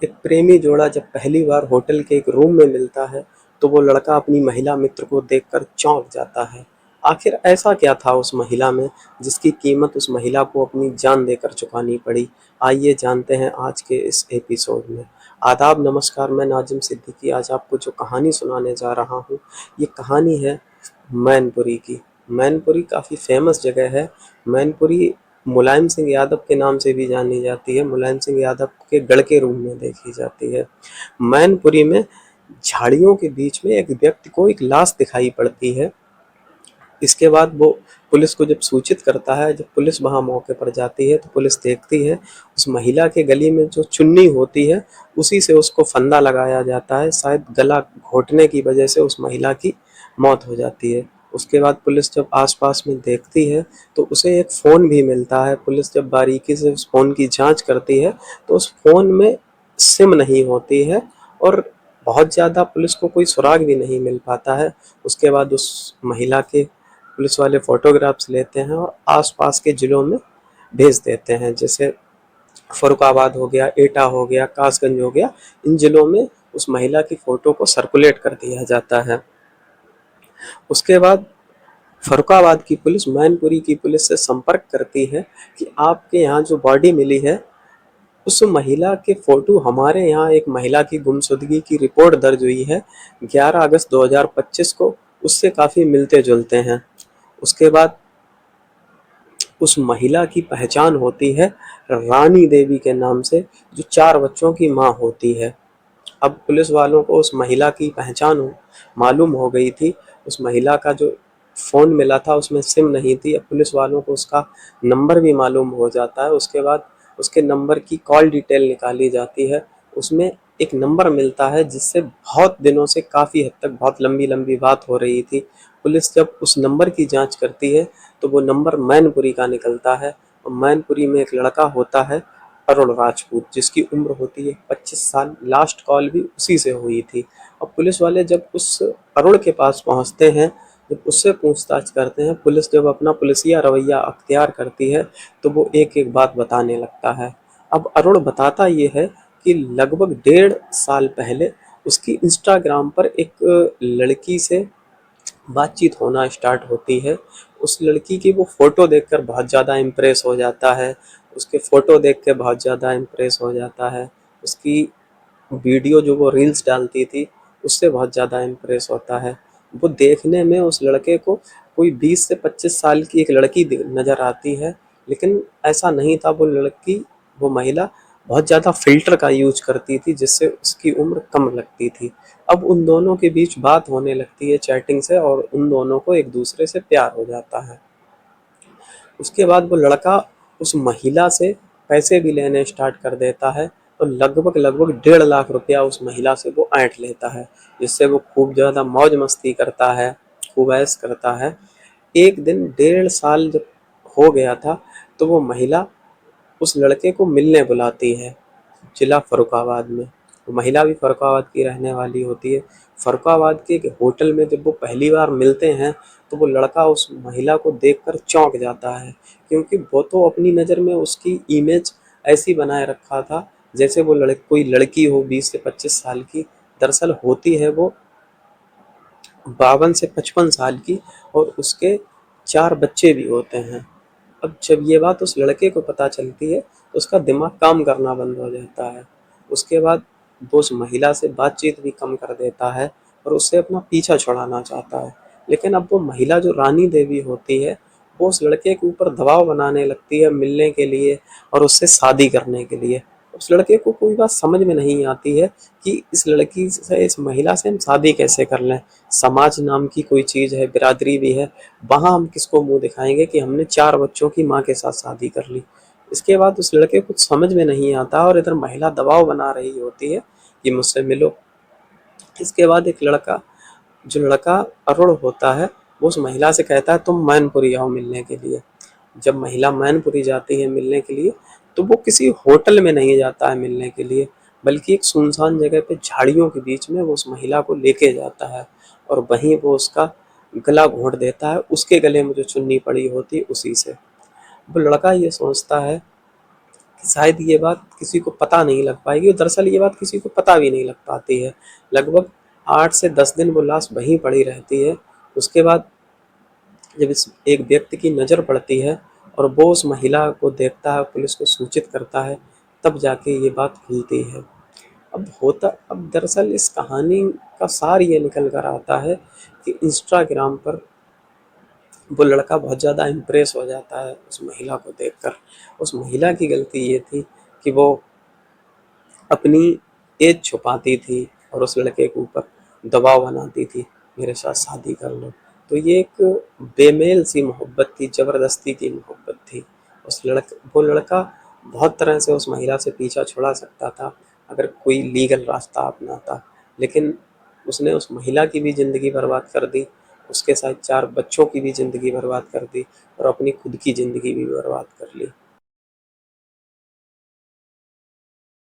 एक प्रेमी जोड़ा जब पहली बार होटल के एक रूम में मिलता है तो वो लड़का अपनी महिला मित्र को देखकर चौंक जाता है। आखिर ऐसा क्या था उस महिला में जिसकी कीमत उस महिला को अपनी जान देकर चुकानी पड़ी? आइए जानते हैं आज के इस एपिसोड में। आदाब, नमस्कार, मैं नाजिम सिद्दीकी आज आपको जो कहानी सुनाने जा रहा हूँ, ये कहानी है मैनपुरी की। मैनपुरी काफ़ी फेमस जगह है। मैनपुरी मुलायम सिंह यादव के नाम से भी जानी जाती है। मुलायम सिंह यादव के गढ़ के रूप में देखी जाती है। मैनपुरी में झाड़ियों के बीच में एक व्यक्ति को एक लाश दिखाई पड़ती है। इसके बाद वो पुलिस को जब सूचित करता है, जब पुलिस वहाँ मौके पर जाती है तो पुलिस देखती है उस महिला के गले में जो चुन्नी होती है उसी से उसको फंदा लगाया जाता है। शायद गला घोटने की वजह से उस महिला की मौत हो जाती है। उसके बाद पुलिस जब आसपास में देखती है तो उसे एक फ़ोन भी मिलता है। पुलिस जब बारीकी से उस फ़ोन की जांच करती है तो उस फ़ोन में सिम नहीं होती है और बहुत ज़्यादा पुलिस को कोई सुराग भी नहीं मिल पाता है। उसके बाद उस महिला के पुलिस वाले फ़ोटोग्राफ्स लेते हैं और आसपास के ज़िलों में भेज देते हैं, जैसे फ़र्रुखाबाद हो गया, एटा हो गया, कासगंज हो गया। इन ज़िलों में उस महिला की फ़ोटो को सर्कुलेट कर दिया जाता है। उसके बाद फ़र्रुखाबाद की पुलिस मैनपुरी की पुलिस से संपर्क करती है कि आपके यहाँ जो बॉडी मिली है उस महिला के फ़ोटो हमारे यहाँ एक महिला की गुमशुदगी की रिपोर्ट दर्ज हुई है 11 अगस्त 2025 को, उससे काफ़ी मिलते-जुलते हैं। उसके बाद उस महिला की पहचान होती है रानी देवी के नाम से, जो 4 बच्चों की माँ होती है। अब पुलिस वालों को उस महिला की पहचान मालूम हो गई थी। उस महिला का जो फ़ोन मिला था उसमें सिम नहीं थी। अब पुलिस वालों को उसका नंबर भी मालूम हो जाता है। उसके बाद उसके नंबर की कॉल डिटेल निकाली जाती है। उसमें एक नंबर मिलता है जिससे बहुत दिनों से काफ़ी हद तक बहुत लंबी-लंबी बात हो रही थी। पुलिस जब उस नंबर की जाँच करती है तो वो नंबर मैनपुरी का निकलता है और मैनपुरी में एक लड़का होता है अरुण राजपूत, जिसकी उम्र होती है 25 साल। लास्ट कॉल भी उसी से हुई थी। अब पुलिस वाले जब उस अरुण के पास पहुंचते हैं, जब उससे पूछताछ करते हैं, पुलिस जब अपना पुलिसिया रवैया अख्तियार करती है तो वो एक एक बात बताने लगता है। अब अरुण बताता ये है कि लगभग 1.5 साल पहले उसकी इंस्टाग्राम पर एक लड़की से बातचीत होना स्टार्ट होती है। उस लड़की की वो फ़ोटो देखकर बहुत ज़्यादा इम्प्रेस हो जाता है। उसके फ़ोटो देख के बहुत ज़्यादा इम्प्रेस हो जाता है। उसकी वीडियो जो वो रील्स डालती थी उससे बहुत ज़्यादा इम्प्रेस होता है। वो देखने में उस लड़के को कोई 20 से 25 साल की एक लड़की नज़र आती है, लेकिन ऐसा नहीं था। वो लड़की, वो महिला बहुत ज़्यादा फ़िल्टर का यूज करती थी जिससे उसकी उम्र कम लगती थी। अब उन दोनों के बीच बात होने लगती है चैटिंग से और उन दोनों को एक दूसरे से प्यार हो जाता है। उसके बाद वो लड़का उस महिला से पैसे भी लेने स्टार्ट कर देता है और लगभग 1.5 लाख रुपया उस महिला से वो ऐंठ लेता है, जिससे वो खूब ज़्यादा मौज मस्ती करता है, खूब ऐश करता है। एक दिन 1.5 साल जब हो गया था तो वो महिला उस लड़के को मिलने बुलाती है जिला फ़र्रुखाबाद में। वो महिला भी फ़र्रुखाबाद की रहने वाली होती है। फ़र्रुखाबाद के एक होटल में जब वो पहली बार मिलते हैं तो वो लड़का उस महिला को देखकर चौंक जाता है, क्योंकि वो तो अपनी नज़र में उसकी इमेज ऐसी बनाए रखा था जैसे वो कोई लड़की हो 20 से 25 साल की। दरअसल होती है वो 52 से 55 साल की और उसके 4 बच्चे भी होते हैं। अब जब ये बात उस लड़के को पता चलती है तो उसका दिमाग काम करना बंद हो जाता है। उसके बाद वो उस महिला से बातचीत भी कम कर देता है और उससे अपना पीछा छुड़ाना चाहता है। लेकिन अब वो महिला जो रानी देवी होती है वो उस लड़के के ऊपर दबाव बनाने लगती है मिलने के लिए और उससे शादी करने के लिए। उस लड़के को कोई बात समझ में नहीं आती है कि इस लड़की से, इस महिला से हम शादी कैसे कर लें। समाज नाम की कोई चीज़ है, बिरादरी भी है, वहाँ हम किसको मुँह दिखाएँगे कि हमने 4 बच्चों की माँ के साथ शादी कर ली। इसके बाद उस लड़के को कुछ समझ में नहीं आता और इधर महिला दबाव बना रही होती है कि मुझसे मिलो। इसके बाद एक लड़का, जो लड़का अरुण होता है, वो उस महिला से कहता है तुम मैनपुरी आओ मिलने के लिए। जब महिला मैनपुरी जाती है मिलने के लिए तो वो किसी होटल में नहीं जाता है मिलने के लिए, बल्कि एक सुनसान जगह पे झाड़ियों के बीच में वो उस महिला को लेके जाता है और वहीं वो उसका गला घोंट देता है, उसके गले में जो चुन्नी पड़ी होती है उसी से। वो लड़का ये सोचता है शायद ये बात किसी को पता नहीं लग पाएगी और दरअसल ये बात किसी को पता भी नहीं लग पाती है। लगभग 8 से 10 दिन वो लाश वहीं पड़ी रहती है। उसके बाद जब इस एक व्यक्ति की नज़र पड़ती है और वो उस महिला को देखता है, पुलिस को सूचित करता है, तब जाके ये बात खुलती है। अब दरअसल इस कहानी का सार ये निकल कर आता है कि इंस्टाग्राम पर वो लड़का बहुत ज़्यादा इम्प्रेस हो जाता है उस महिला को देखकर। उस महिला की गलती ये थी कि वो अपनी एज छुपाती थी और उस लड़के के ऊपर दबाव बनाती थी, मेरे साथ शादी कर लो। तो ये एक बेमेल सी मोहब्बत थी, ज़बरदस्ती की मोहब्बत थी। वो लड़का बहुत तरह से उस महिला से पीछा छुड़ा सकता था अगर कोई लीगल रास्ता अपनाता, लेकिन उसने उस महिला की भी ज़िंदगी बर्बाद कर दी, उसके साथ 4 बच्चों की भी ज़िंदगी बर्बाद कर दी और अपनी खुद की ज़िंदगी भी बर्बाद कर ली।